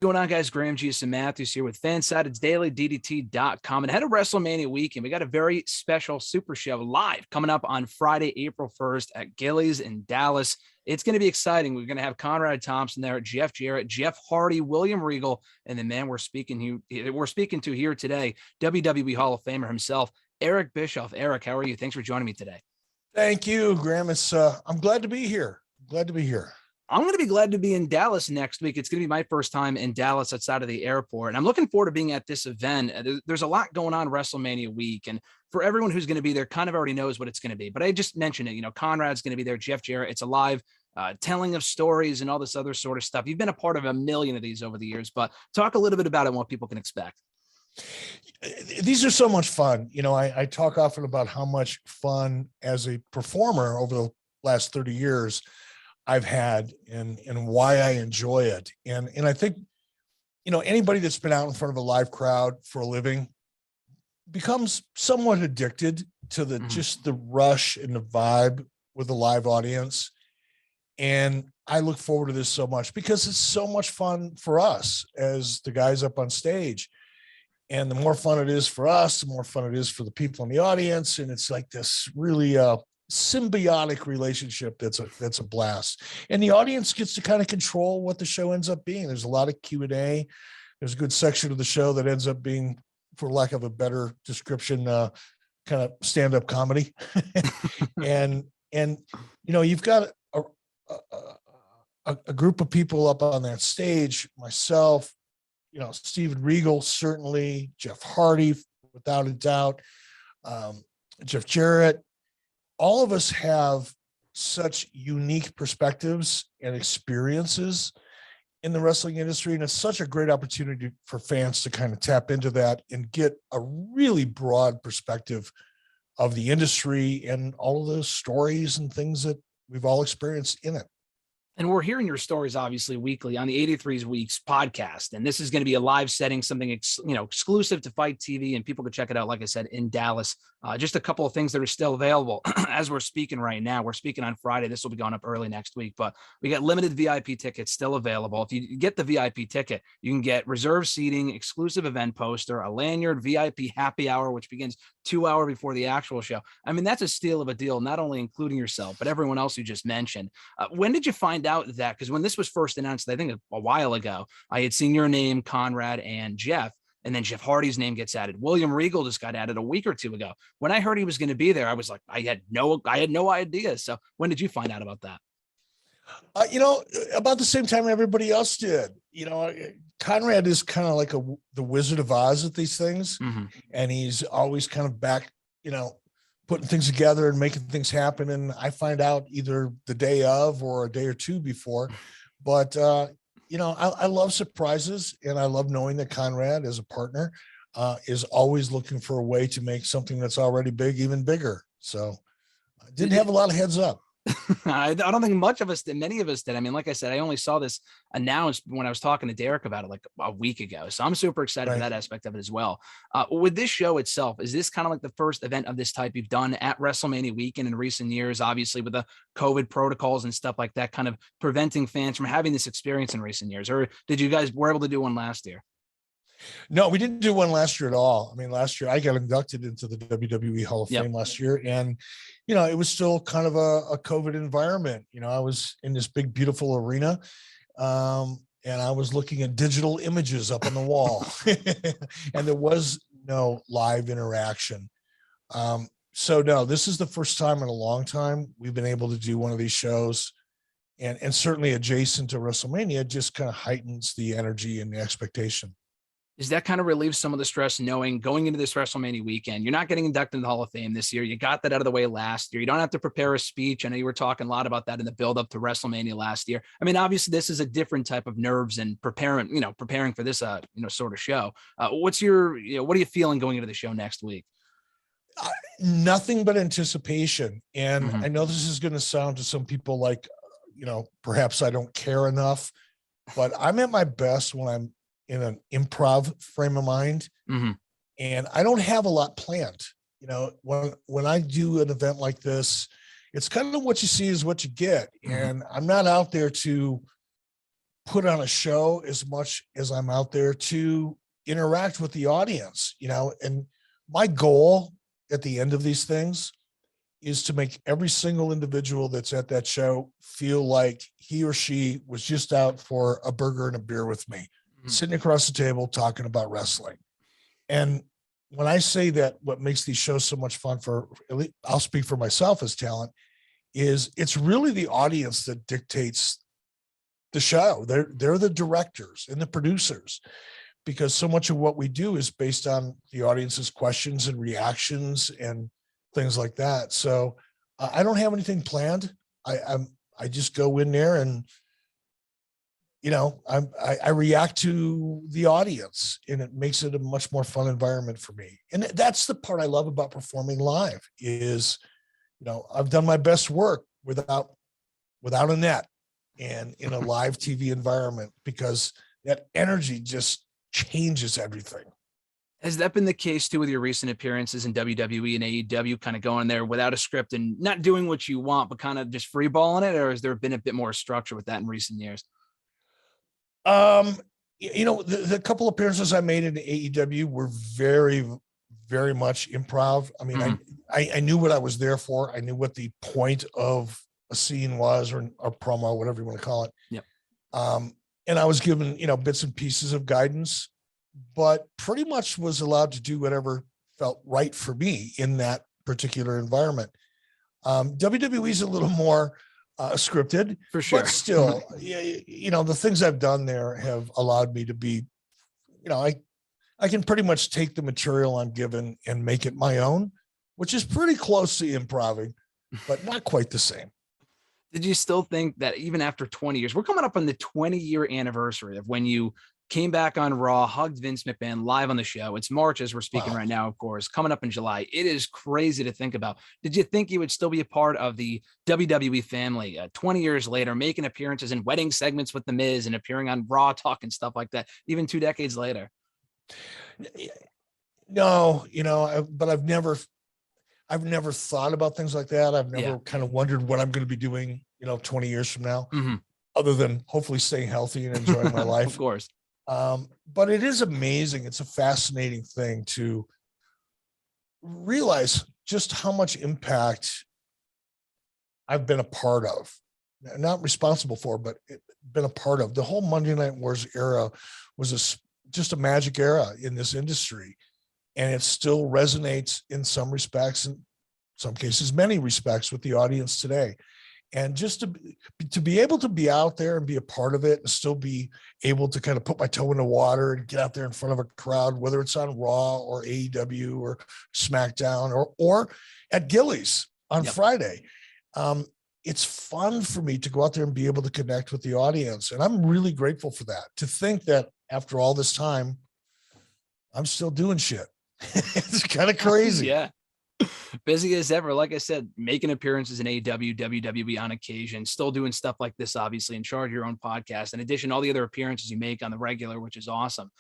Going on, guys? Graham Gius and Matthews here with Fansided's Daily, DDT.com. And ahead of WrestleMania weekend, we got a very special Super Show live coming up on Friday, April 1st at Gillies in Dallas. It's going to be exciting. We're going to have Conrad Thompson there, Jeff Jarrett, Jeff Hardy, William Regal, and the man we're speaking to here today, WWE Hall of Famer himself, Eric Bischoff. Eric, how are you? Thanks for joining me today. Thank you, Graham. I'm glad to be here. I'm going to be glad to be in Dallas next week. It's going to be my first time in Dallas outside of the airport. And I'm looking forward to being at this event. There's a lot going on WrestleMania week. And for everyone who's going to be there, kind of already knows what it's going to be. But I just mentioned it. Conrad's going to be there, Jeff Jarrett. It's a live telling of stories and all this other sort of stuff. You've been a part of a million of these over the years, but talk a little bit about it and what people can expect. These are so much fun. I talk often about how much fun as a performer over the last 30 years I've had and why I enjoy it. And I think, anybody that's been out in front of a live crowd for a living becomes somewhat addicted to just the rush and the vibe with the live audience. And I look forward to this so much because it's so much fun for us as the guys up on stage. And the more fun it is for us, the more fun it is for the people in the audience. And it's like this really, symbiotic relationship that's a blast, and the audience gets to kind of control what the show ends up being. There's a lot of Q&A. There's a good section of the show that ends up being, for lack of a better description, kind of stand-up comedy. and you've got a group of people up on that stage, myself, Steven Regal, certainly, Jeff Hardy, without a doubt, Jeff Jarrett. All of us have such unique perspectives and experiences in the wrestling industry. And it's such a great opportunity for fans to kind of tap into that and get a really broad perspective of the industry and all of those stories and things that we've all experienced in it. And we're hearing your stories, obviously, weekly on the 83's Weeks podcast. And this is going to be a live setting, something exclusive to Fight TV, and people can check it out, like I said, in Dallas. Just a couple of things that are still available as we're speaking right now. We're speaking on Friday. This will be going up early next week, but we got limited VIP tickets still available. If you get the VIP ticket, you can get reserved seating, exclusive event poster, a lanyard, VIP happy hour, which begins 2 hours before the actual show. I mean, that's a steal of a deal, not only including yourself, but everyone else you just mentioned. When did you find out that? Because when this was first announced, I think a while ago, I had seen your name, Conrad, and Jeff. And then Jeff Hardy's name gets added. William Regal just got added a week or two ago. When I heard he was going to be there, I was like, I had no idea. So when did you find out about that? About the same time everybody else did. Conrad is kind of like the Wizard of Oz at these things. Mm-hmm. And he's always kind of back, putting things together and making things happen. And I find out either the day of or a day or two before. But, I love surprises, and I love knowing that Conrad, as a partner, is always looking for a way to make something that's already big even bigger. So I didn't have a lot of heads up. I don't think many of us did. I mean, like I said, I only saw this announced when I was talking to Derek about it like a week ago. So I'm super excited for that aspect of it as well. With this show itself, is this kind of like the first event of this type you've done at WrestleMania weekend in recent years, obviously with the COVID protocols and stuff like that, kind of preventing fans from having this experience in recent years? Or did you guys were able to do one last year? No, we didn't do one last year at all. I mean, last year I got inducted into the WWE Hall of Fame last year. And, it was still kind of a COVID environment. I was in this big, beautiful arena. And I was looking at digital images up on the wall and there was no live interaction. So no, this is the first time in a long time we've been able to do one of these shows. And certainly adjacent to WrestleMania just kind of heightens the energy and the expectation. Is that kind of relieves some of the stress knowing going into this WrestleMania weekend, you're not getting inducted in the Hall of Fame this year. You got that out of the way last year. You don't have to prepare a speech. I know you were talking a lot about that in the build up to WrestleMania last year. I mean, obviously this is a different type of nerves and preparing for this, sort of show. What are you feeling going into the show next week? Nothing but anticipation. And I know this is going to sound to some people like, perhaps I don't care enough, but I'm at my best when I'm in an improv frame of mind. Mm-hmm. And I don't have a lot planned. When I do an event like this, it's kind of what you see is what you get. Mm-hmm. And I'm not out there to put on a show as much as I'm out there to interact with the audience, and my goal at the end of these things is to make every single individual that's at that show feel like he or she was just out for a burger and a beer with me, sitting across the table talking about wrestling. And when I say that what makes these shows so much fun, I'll speak for myself as talent, is it's really the audience that dictates the show. They're the directors and the producers, because so much of what we do is based on the audience's questions and reactions and things like that. So I don't have anything planned. I just go in there and, I react to the audience, and it makes it a much more fun environment for me. And that's the part I love about performing live is, I've done my best work without a net and in a live TV environment, because that energy just changes everything. Has that been the case too with your recent appearances in WWE and AEW, kind of going there without a script and not doing what you want, but kind of just freeballing it? Or has there been a bit more structure with that in recent years? The couple of appearances I made in AEW were very, very much improv. I mean, I knew what I was there for. I knew what the point of a scene was, or a promo, whatever you want to call it. Yep. And I was given, bits and pieces of guidance, but pretty much was allowed to do whatever felt right for me in that particular environment. WWE is a little more scripted, for sure, but still, the things I've done there have allowed me to be, I can pretty much take the material I'm given and make it my own, which is pretty close to improvising, but not quite the same. Did you still think that even after 20 years, we're coming up on the 20-year anniversary of when you came back on Raw, hugged Vince McMahon live on the show? It's March as we're speaking right now, of course, coming up in July. It is crazy to think about. Did you think you would still be a part of the WWE family 20 years later, making appearances in wedding segments with The Miz and appearing on Raw Talk and stuff like that, even 2 decades later? No, but I've never thought about things like that. I've never kind of wondered what I'm going to be doing, 20 years from now, other than hopefully staying healthy and enjoying my life. Of course. But it is amazing. It's a fascinating thing to realize just how much impact I've been a part of, not responsible for, but been a part of. The whole Monday Night Wars era was just a magic era in this industry. And it still resonates in some respects, in some cases, many respects, with the audience today. And just to be able to be out there and be a part of it, and still be able to kind of put my toe in the water and get out there in front of a crowd, whether it's on Raw or AEW or SmackDown or at Gillies on Friday. It's fun for me to go out there and be able to connect with the audience. And I'm really grateful for that, to think that after all this time, I'm still doing shit. It's kind of crazy. Yeah. Busy as ever. Like I said, making appearances in AEW, WWE on occasion, still doing stuff like this, obviously, in charge of your own podcast. In addition, all the other appearances you make on the regular, which is awesome.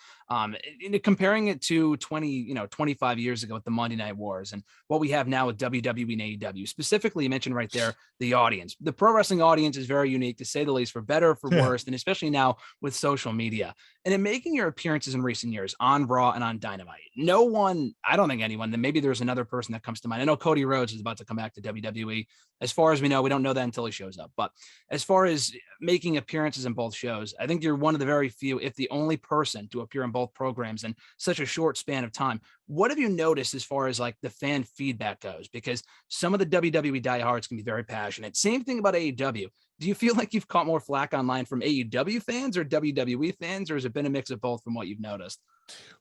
Comparing it to 25 years ago with the Monday Night Wars and what we have now with WWE and AEW, specifically, you mentioned right there, the audience. The pro wrestling audience is very unique, to say the least, for better or for worse, and especially now with social media. And in making your appearances in recent years on Raw and on Dynamite, no one, I don't think anyone, then maybe there's another person that comes to mind. I know Cody Rhodes is about to come back to WWE. As far as we know, we don't know that until he shows up. But as far as making appearances in both shows, I think you're one of the very few, if the only person, to appear in both programs in such a short span of time. What have you noticed as far as like the fan feedback goes? Because some of the WWE diehards can be very passionate. Same thing about AEW. Do you feel like you've caught more flack online from AEW fans or WWE fans, or has it been a mix of both from what you've noticed?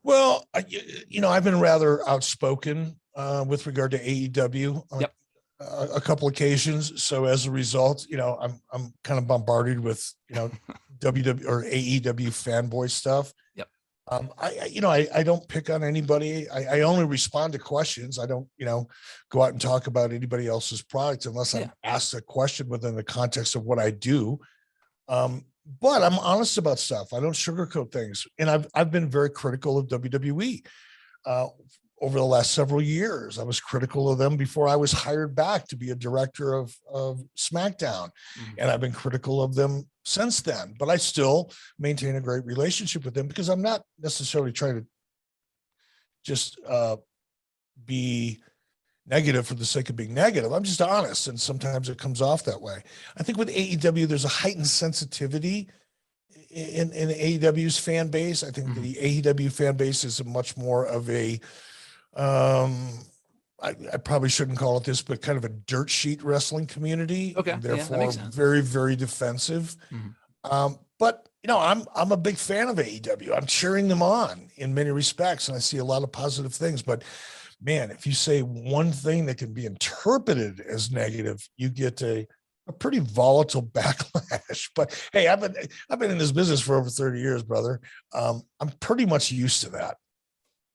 Well, I've been rather outspoken with regard to AEW on a couple occasions. So as a result, I'm kind of bombarded with, WWE or AEW fanboy stuff. Yep. I don't pick on anybody. I only respond to questions. I don't, go out and talk about anybody else's product unless I'm asked a question within the context of what I do. But I'm honest about stuff. I don't sugarcoat things. And I've been very critical of WWE over the last several years. I was critical of them before I was hired back to be a director of SmackDown. And I've been critical of them since then, but I still maintain a great relationship with them because I'm not necessarily trying to just be negative for the sake of being negative. I'm just honest. And sometimes it comes off that way. I think with AEW, there's a heightened sensitivity in AEW's fan base. I think the AEW fan base is a much more of a, I probably shouldn't call it this, but kind of a dirt sheet wrestling community. Okay. And therefore, that makes sense. very, very defensive. But I'm a big fan of AEW. I'm cheering them on in many respects, and I see a lot of positive things. But man, if you say one thing that can be interpreted as negative, you get a pretty volatile backlash. But hey, I've been in this business for over 30 years, brother. I'm pretty much used to that.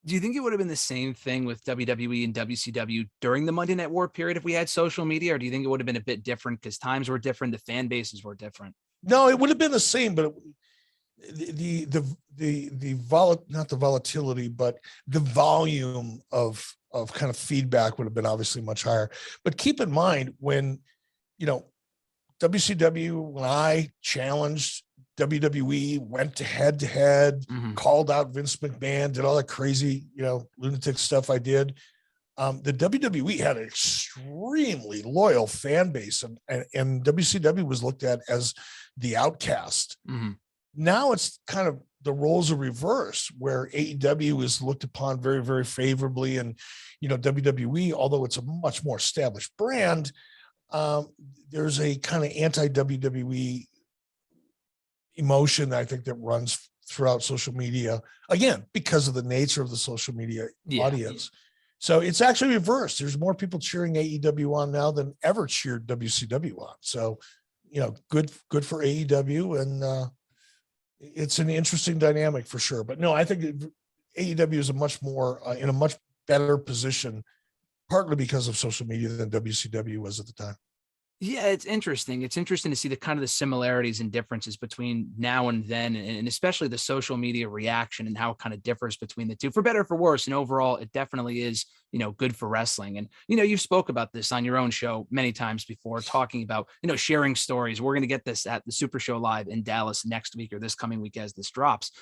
Do you think it would have been the same thing with WWE and WCW during the Monday Night War period if we had social media, or do you think it would have been a bit different because times were different, the fan bases were different? No, it would have been the same, but not the volatility, but the volume of kind of feedback would have been obviously much higher. But keep in mind when, WCW, when I challenged WWE, went to head, called out Vince McMahon, did all that crazy, lunatic stuff I did. The WWE had an extremely loyal fan base, and WCW was looked at as the outcast. Now it's kind of the roles are reversed, where AEW is looked upon very, very favorably, and WWE, although it's a much more established brand, there's a kind of anti-WWE emotion, I think, that runs throughout social media, again, because of the nature of the social media audience. So it's actually reversed. There's more people cheering AEW on now than ever cheered WCW on. So, good for AEW, and it's an interesting dynamic for sure. But no, I think AEW is a much more in a much better position, partly because of social media, than WCW was at the time. Yeah, it's interesting. It's interesting to see the kind of the similarities and differences between now and then, and especially the social media reaction and how it kind of differs between the two, for better or for worse. And overall, it definitely is, good for wrestling. And, you've spoke about this on your own show many times before, talking about, sharing stories. We're going to get this at the SuperShow Live in Dallas next week or this coming week as this drops.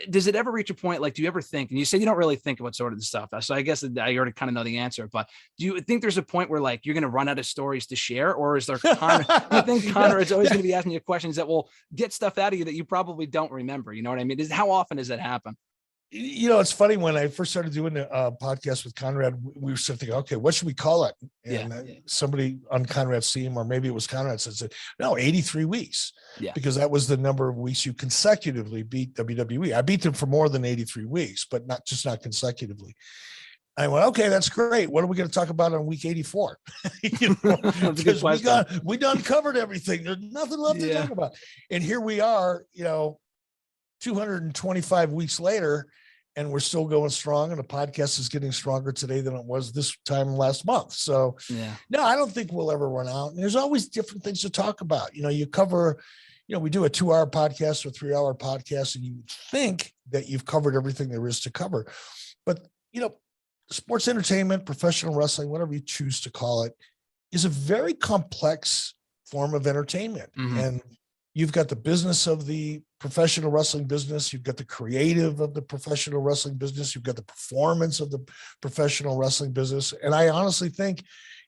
Does it ever reach a point, like, do you ever think, and you say you don't really think about sort of the stuff, so I guess I already kind of know the answer, but do you think there's a point where, like, you're going to run out of stories to share, or is there you think Conrad's always going to be asking you questions that will get stuff out of you that you probably don't remember? You know what I mean? How often does that happen? It's funny, when I first started doing a podcast with Conrad, we were thinking, okay, what should we call it? And somebody on Conrad's team, or maybe it was Conrad, said, no, 83 weeks. Because that was the number of weeks you consecutively beat WWE. I beat them for more than 83 weeks, but not consecutively. I went, okay, that's great. What are we going to talk about on week 84? Because we done covered everything. There's nothing left to talk about. And here we are, 225 weeks later, and we're still going strong. And the podcast is getting stronger today than it was this time last month. So no, I don't think we'll ever run out. And there's always different things to talk about. You cover, we do a 2-hour podcast or 3-hour podcast, and you think that you've covered everything there is to cover. But, sports entertainment, professional wrestling, whatever you choose to call it, is a very complex form of entertainment. And you've got the business of the professional wrestling business. You've got the creative of the professional wrestling business. You've got the performance of the professional wrestling business. And I honestly think,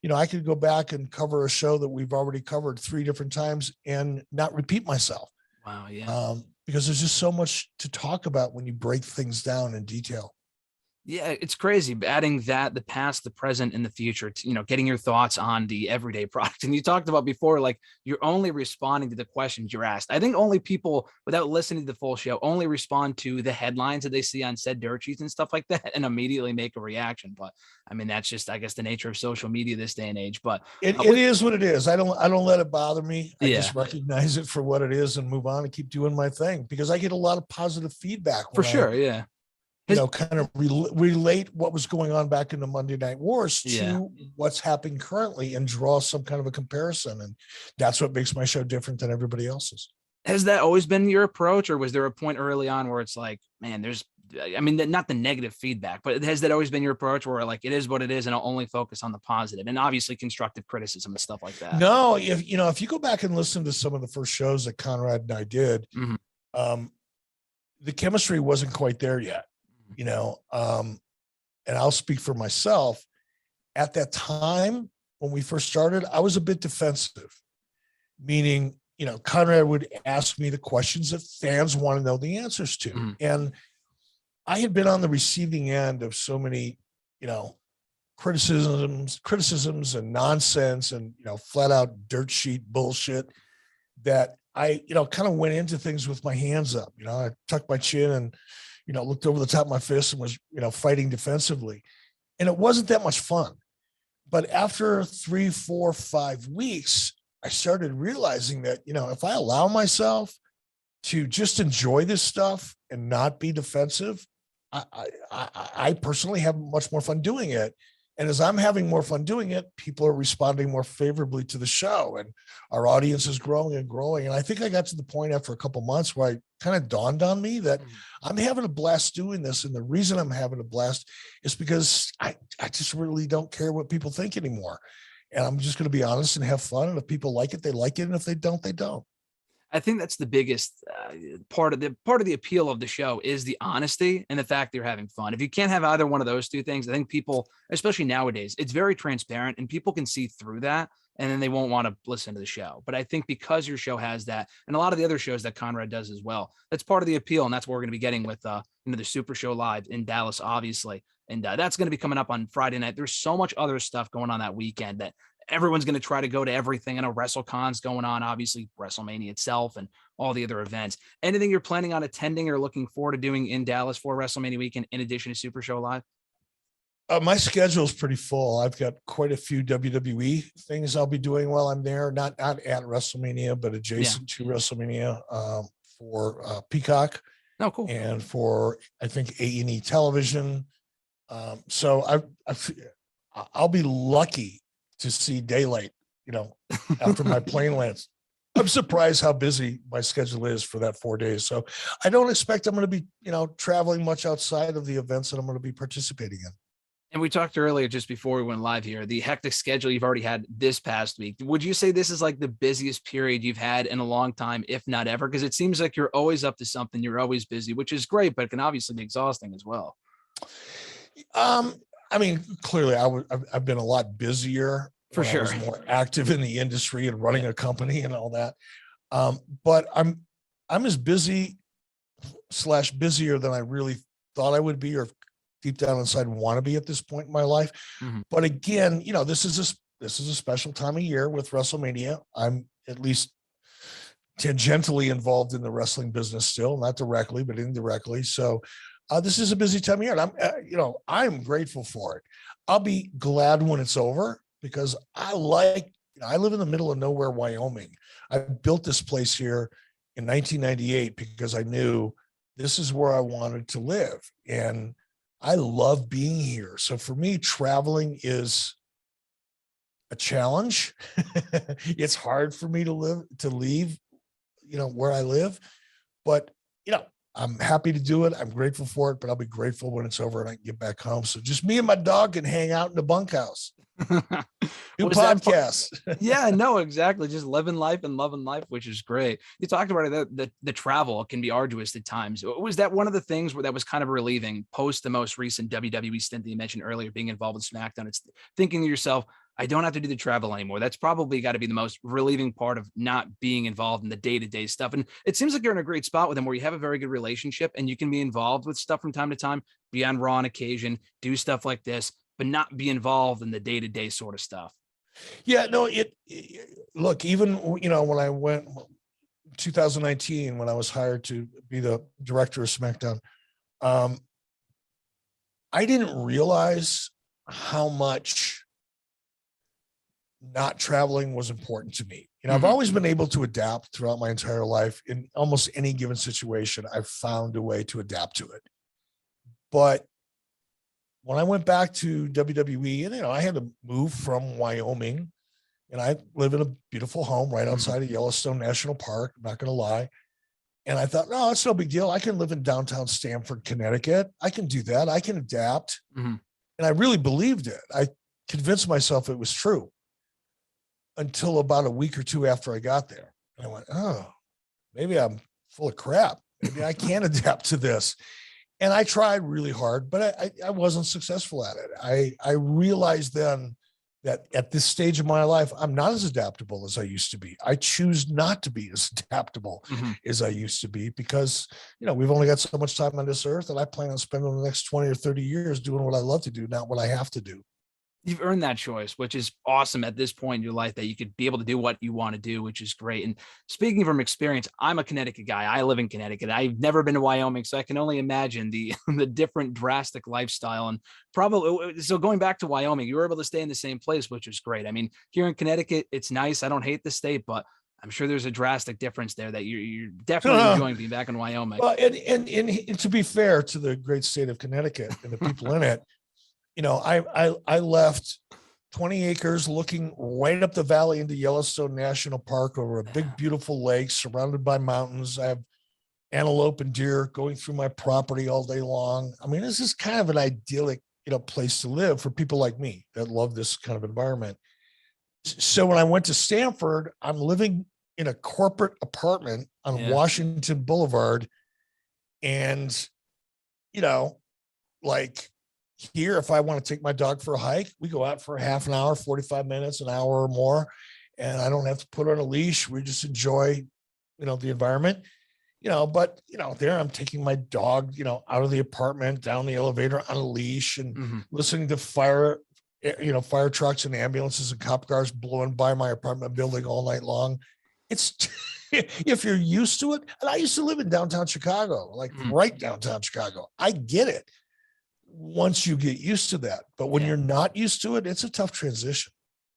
I could go back and cover a show that we've already covered 3 different times and not repeat myself. Wow. Yeah. Because there's just so much to talk about when you break things down in detail. Yeah, it's crazy. Adding that, the past, the present, and the future, getting your thoughts on the everyday product. And you talked about before, like, you're only responding to the questions you're asked. I think only people, without listening to the full show, only respond to the headlines that they see on said dirt sheets and stuff like that, and immediately make a reaction. But I mean, that's just, I guess, the nature of social media this day and age. But it is what it is. I don't let it bother me. I just recognize it for what it is and move on and keep doing my thing, because I get a lot of positive feedback. For sure. Yeah. Kind of relate what was going on back in the Monday Night Wars to what's happening currently, and draw some kind of a comparison. And that's what makes my show different than everybody else's. Has that always been your approach, or was there a point early on where it's like, man, there's I mean, not the negative feedback, but has that always been your approach where like, it is what it is and I'll only focus on the positive and obviously constructive criticism and stuff like that? No, if you go back and listen to some of the first shows that Conrad and I did, Mhm. The chemistry wasn't quite there yet, and I'll speak for myself. At that time, when we first started, I was a bit defensive, meaning, Conrad would ask me the questions that fans want to know the answers to. Mhm. And I had been on the receiving end of so many, criticisms and nonsense and, flat out dirt sheet bullshit that I, kind of went into things with my hands up. I tucked my chin and, looked over the top of my fist and was, fighting defensively. And it wasn't that much fun. But after 3, 4, 5 weeks, I started realizing that, if I allow myself to just enjoy this stuff and not be defensive, I personally have much more fun doing it. And as I'm having more fun doing it, people are responding more favorably to the show and our audience is growing and growing. And I think I got to the point after a couple of months where I kind of dawned on me that I'm having a blast doing this. And the reason I'm having a blast is because I just really don't care what people think anymore. And I'm just going to be honest and have fun. And if people like it, they like it. And if they don't, they don't. I think that's the biggest part of the appeal of the show is the honesty and the fact that you're having fun. If you can't have either one of those two things, I think people, especially nowadays, it's very transparent and people can see through that and then they won't want to listen to the show. But I think because your show has that and a lot of the other shows that Conrad does as well, that's part of the appeal. And that's what we're going to be getting with the SuperShow live in Dallas, obviously. And that's going to be coming up on Friday night. There's so much other stuff going on that weekend that everyone's going to try to go to everything. I know WrestleCon's going on, obviously WrestleMania itself and all the other events. Anything you're planning on attending or looking forward to doing in Dallas for WrestleMania weekend, in addition to Super Show Live? My schedule is pretty full. I've got quite a few WWE things I'll be doing while I'm there, not at WrestleMania, but adjacent to WrestleMania for Peacock. Oh, cool. And for, I think, A&E television. So I'll be lucky to see daylight, after my plane lands. I'm surprised how busy my schedule is for that 4 days. So I don't expect I'm going to be, traveling much outside of the events that I'm going to be participating in. And we talked earlier, just before we went live here, the hectic schedule you've already had this past week. Would you say this is like the busiest period you've had in a long time, if not ever? Because it seems like you're always up to something. You're always busy, which is great, but it can obviously be exhausting as well. I mean, clearly I've been a lot busier. For sure. I was more active in the industry and running a company and all that. But I'm as busy / busier than I really thought I would be, or deep down inside want to be at this point in my life. Mhm. But again, this is a special time of year with WrestleMania. I'm at least tangentially involved in the wrestling business still, not directly, but indirectly. So this is a busy time of year, and I'm grateful for it. I'll be glad when it's over because I live in the middle of nowhere, Wyoming. I built this place here in 1998 because I knew this is where I wanted to live, and I love being here. So for me, traveling is a challenge. It's hard for me to leave, where I live, but I'm happy to do it. I'm grateful for it, but I'll be grateful when it's over and I can get back home. So just me and my dog can hang out in the bunkhouse. Do podcasts. Yeah, no, exactly. Just living life and loving life, which is great. You talked about it, the travel can be arduous at times. Was that one of the things that was kind of relieving post the most recent WWE stint that you mentioned earlier, being involved with SmackDown? It's thinking to yourself, I don't have to do the travel anymore. That's probably got to be the most relieving part of not being involved in the day-to-day stuff. And it seems like you're in a great spot with them where you have a very good relationship and you can be involved with stuff from time to time, be on Raw on occasion, do stuff like this, but not be involved in the day-to-day sort of stuff. Yeah, no, look, even, when I went 2019, when I was hired to be the director of SmackDown, I didn't realize how much not traveling was important to me. I've always been able to adapt throughout my entire life. In almost any given situation, I've found a way to adapt to it. But when I went back to WWE, and I had to move from Wyoming, and I live in a beautiful home right outside of Yellowstone National Park. I'm not going to lie. And I thought, no, it's no big deal. I can live in downtown Stamford, Connecticut. I can do that. I can adapt. Mm-hmm. And I really believed it. I convinced myself it was true until about a week or two after I got there. And I went, oh, maybe I'm full of crap. Maybe I can adapt to this. And I tried really hard, but I wasn't successful at it. I realized then that at this stage of my life, I'm not as adaptable as I used to be. I choose not to be as adaptable as I used to be because, we've only got so much time on this earth, and I plan on spending the next 20 or 30 years doing what I love to do, not what I have to do. You've earned that choice, which is awesome at this point in your life that you could be able to do what you want to do, which is great. And speaking from experience, I'm a Connecticut guy. I live in Connecticut. I've never been to Wyoming, so I can only imagine the the different drastic lifestyle. And probably, so going back to Wyoming, you were able to stay in the same place, which is great. I mean, here in Connecticut, it's nice. I don't hate the state, but I'm sure there's a drastic difference there that you're definitely enjoying being back in Wyoming. Well, and to be fair to the great state of Connecticut and the people in it, I left 20 acres looking right up the valley into Yellowstone National Park over a big, beautiful lake surrounded by mountains. I have antelope and deer going through my property all day long. I mean, this is kind of an idyllic, place to live for people like me that love this kind of environment. So when I went to Stanford, I'm living in a corporate apartment on Washington Boulevard. And, like, here, if I want to take my dog for a hike, we go out for a half an hour, 45 minutes, an hour or more, and I don't have to put her on a leash. We just enjoy, the environment, but, there I'm taking my dog, out of the apartment, down the elevator on a leash and listening to fire trucks and ambulances and cop cars blowing by my apartment building all night long. It's if you're used to it. And I used to live in downtown Chicago, like right downtown Chicago. I get it once you get used to that. But when you're not used to it, it's a tough transition.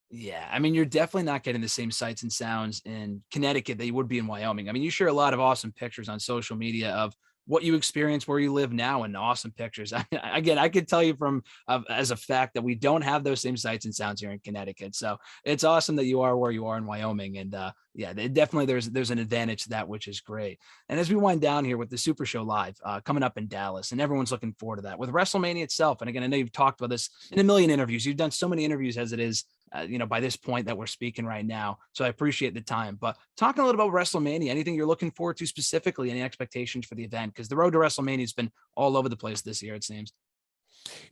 Yeah. I mean, you're definitely not getting the same sights and sounds in Connecticut that you would be in Wyoming. I mean, you share a lot of awesome pictures on social media of what you experience where you live now and awesome pictures. Again, I could tell you as a fact that we don't have those same sights and sounds here in Connecticut. So it's awesome that you are where you are in Wyoming. And definitely there's an advantage to that, which is great. And as we wind down here with the Super Show Live coming up in Dallas, and everyone's looking forward to that with WrestleMania itself. And again, I know you've talked about this in a million interviews. You've done so many interviews as it is, by this point that we're speaking right now. So I appreciate the time, but talking a little about WrestleMania, anything you're looking forward to specifically, any expectations for the event? Because the road to WrestleMania has been all over the place this year, it seems.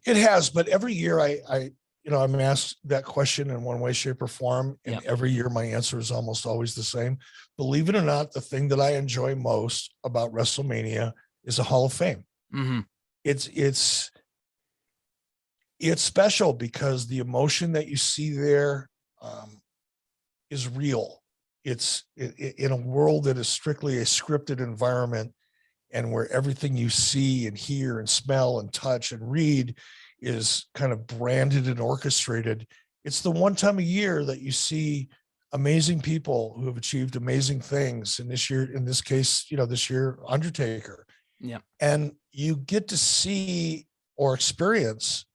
It has, but every year I'm asked that question in one way, shape, or form. And every year my answer is almost always the same. Believe it or not, the thing that I enjoy most about WrestleMania is a Hall of Fame. It's special because the emotion that you see there is real. It's in a world that is strictly a scripted environment, and where everything you see and hear and smell and touch and read is kind of branded and orchestrated. It's the one time a year that you see amazing people who have achieved amazing things. And this year, in this case, this year, Undertaker. Yeah. And you get to see or experience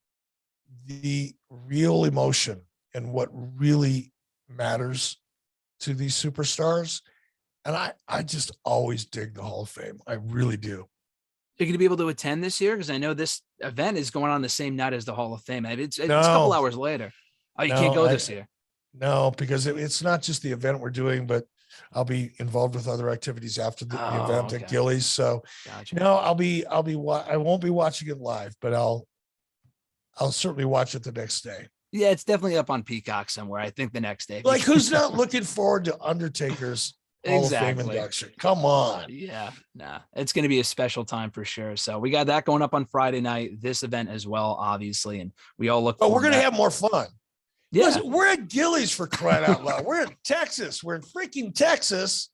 the real emotion and what really matters to these superstars. And I just always dig the Hall of Fame. I really do. You're going to be able to attend this year? Because I know this event is going on the same night as the Hall of Fame. It's a couple hours later. Oh, you can't go this year? No, because it's not just the event we're doing, but I'll be involved with other activities after the event at Gillies. So, gotcha. I won't be watching it live, but I'll certainly watch it the next day. Yeah, it's definitely up on Peacock somewhere. I think the next day. Like, who's not looking forward to Undertaker's Hall of Fame induction? Come on. Yeah, nah, it's going to be a special time for sure. So we got that going up on Friday night, this event as well, obviously. And we all look. But we're going to have more fun. Yeah. Listen, we're at Gillies, for crying out loud. We're in Texas. We're in freaking Texas.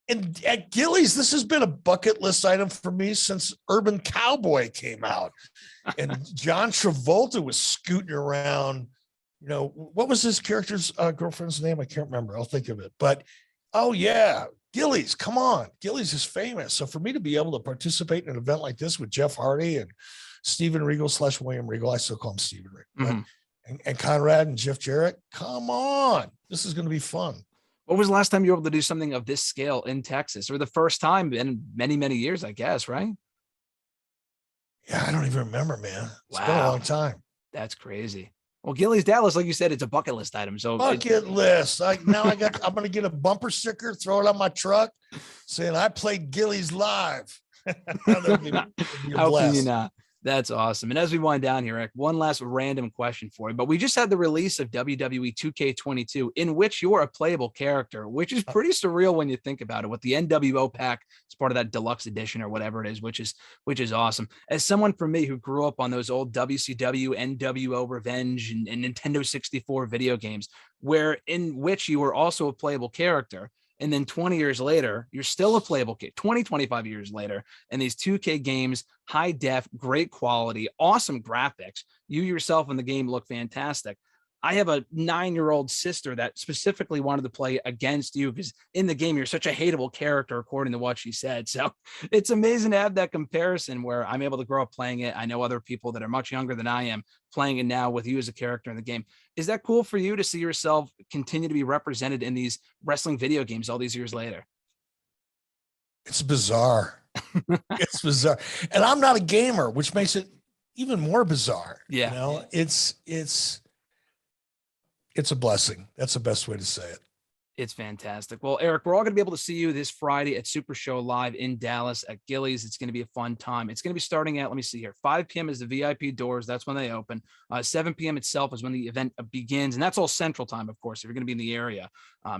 And at Gillies, this has been a bucket list item for me since Urban Cowboy came out. And John Travolta was scooting around. What was his character's girlfriend's name? I can't remember. I'll think of it. But, oh, yeah, Gillies, come on. Gillies is famous. So for me to be able to participate in an event like this with Jeff Hardy and Steven Regal / William Regal, I still call him Steven Regal, and Conrad and Jeff Jarrett, come on. This is going to be fun. What was the last time you were able to do something of this scale in Texas, or the first time in many, many years, I guess, right? Yeah, I don't even remember, man. It's been a Wow. long time. That's crazy. Well, Gillies Dallas, like you said, it's a bucket list item. So Bucket list. I'm gonna get a bumper sticker, throw it on my truck, saying I played Gillies live. That'd be a how can you blast. not? That's awesome. And as we wind down here, Eric, one last random question for you. But we just had the release of WWE 2K22, in which you're a playable character, which is pretty surreal when you think about it, with the NWO pack as part of that deluxe edition or whatever it is, which is awesome. As someone for me who grew up on those old WCW, NWO Revenge and Nintendo 64 video games, where in which you were also a playable character. And then 20 years later, you're still a playable kid, 25 years later. And these 2K games, high def, great quality, awesome graphics. You yourself in the game look fantastic. I have a 9-year-old sister that specifically wanted to play against you because in the game, you're such a hateable character, according to what she said. So it's amazing to have that comparison where I'm able to grow up playing it. I know other people that are much younger than I am playing it now with you as a character in the game. Is that cool for you to see yourself continue to be represented in these wrestling video games all these years later? It's bizarre. It's bizarre. And I'm not a gamer, which makes it even more bizarre. Yeah. You know, it's a blessing. That's the best way to say it. It's fantastic. Well, Eric, we're all going to be able to see you this Friday at Super Show Live in Dallas at Gillies. It's going to be a fun time. It's going to be starting at, let me see here, 5 p.m. is the VIP doors. That's when they open. 7 p.m. itself is when the event begins. And that's all Central Time, of course, if you're going to be in the area.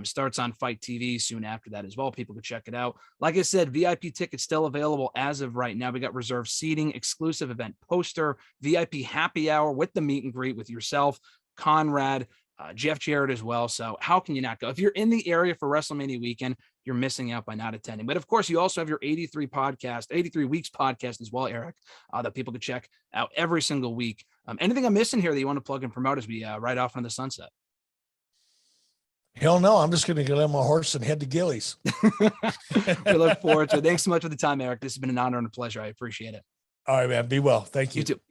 Starts on Fight TV soon after that as well. People can check it out. Like I said, VIP tickets still available as of right now. We got reserved seating, exclusive event poster, VIP happy hour with the meet and greet with yourself, Conrad, Jeff Jarrett as well. So how can you not go? If you're in the area for WrestleMania weekend, you're missing out by not attending. But of course, you also have your 83 weeks podcast as well, Eric, that people can check out every single week. Anything I'm missing here that you want to plug and promote as we ride off on the sunset? Hell no, I'm just going to get on my horse and head to Gillies. We look forward to it. Thanks so much for the time, Eric. This has been an honor and a pleasure. I appreciate it. All right, man. Be well. Thank you. You too.